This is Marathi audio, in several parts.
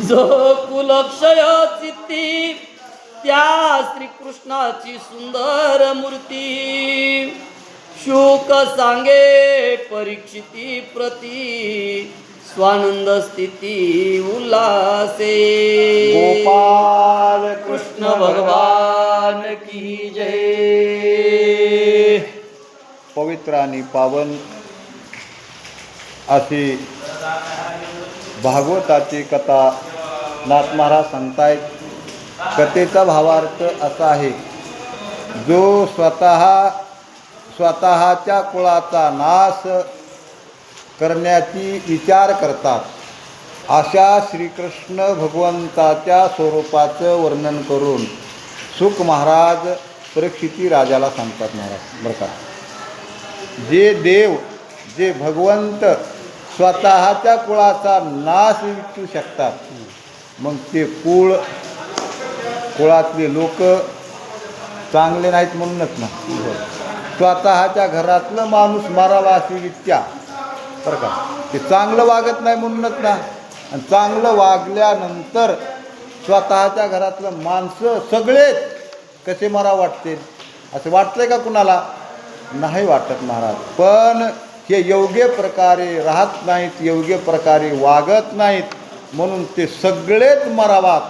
जो कुलक्षय चित्ती त्या श्रीकृष्णाची सुंदर मूर्ती शुक सांगे परीक्षिती प्रती स्वानंद स्थिती उल्लासे गोपाल कृष्ण भगवान की जय। पवित्र आणि पावन अशी भागवताची कथा नाथ महाराज सांगतायत। कथेचा भावार्थ असा आहे, जो स्वतःच्या कुळाचा नाश करण्याची विचार करतात अशा श्रीकृष्ण भगवंताच्या स्वरूपाचं वर्णन करून शुक महाराज परीक्षिती राजाला सांगतात। महाराज बरं का, जे देव जे भगवंत स्वतःच्या कुळाचा नाश इच्छू शकतात, मग ते कुळातले लोक चांगले नाहीत म्हणूनच ना, स्वतःच्या घरातलं माणूस मारावा अशी इच्छा बरं का, ते चांगलं वागत नाही म्हणूनच ना। आणि चांगलं वागल्यानंतर स्वतःच्या घरातलं माणसं सगळेच कसे मारा वाटते, असं वाटतंय का कुणाला? नाही वाटत महाराज। पण हे योग्य प्रकारे राहत नाहीत, योग्य प्रकारे वागत नाहीत, म्हणून ते सगळेच मरावात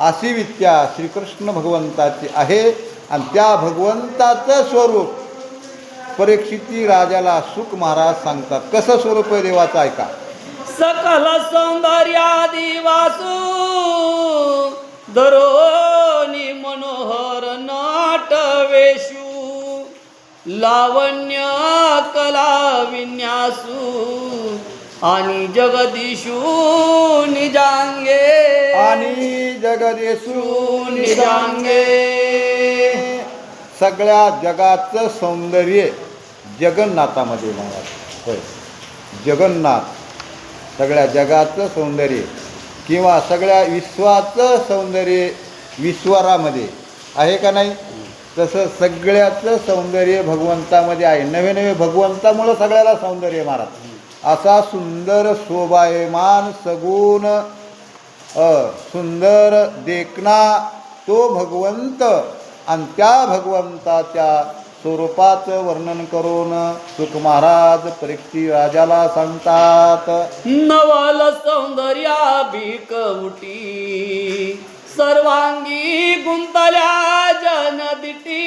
अशी विद्या श्रीकृष्ण भगवंताची आहे। आणि त्या भगवंताचं स्वरूप परीक्षिती राजाला शुक महाराज सांगतात। कसं स्वरूप आहे देवाचं ऐका। सकल सौंदर्यादि वासू दरोनी मनोहर नाटवेशू लावण्य कला विन्यासू आणि जगदीशू निजांगे निजांगे। सगळ्या जगाचं सौंदर्य जगन्नाथामध्ये महाराज होय। जगन्नाथ सगळ्या जगाचं सौंदर्य किंवा सगळ्या विश्वाचं सौंदर्य विश्वरामध्ये आहे का नाही? तसं सगळ्याचं सौंदर्य भगवंतामध्ये आहे। नवे नवे भगवंतामुळं सगळ्याला सौंदर्य महाराज। असा सुंदर शोभायमान सगुण सुंदर देखना तो भगवंत, आणि त्या भगवंताच्या स्वरूपाचं वर्णन करून शुक महाराज परीक्षिती राजाला सांगतात। नवल सौंदर्या भिकवटी सर्वांगी गुंतल्या जनदिटी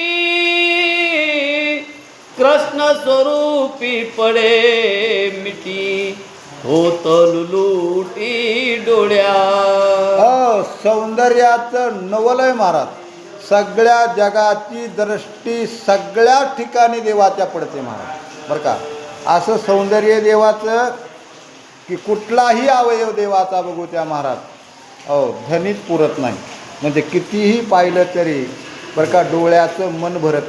कृष्ण स्वरूपी पडे मिटी होत लुलुटी डोळ्या। सौंदर्याचं नवलय महाराज। सगळ्या जगाची दृष्टी सगळ्या ठिकाणी देवाच्या पडते महाराज बरं का। असं सौंदर्य देवाचं की कुठलाही अवयव देवाचा बघू त्या महाराज धनीच पुरत नाही, म्हणजे कितीही पाहिलं तरी बरं का डोळ्याचं मन भरत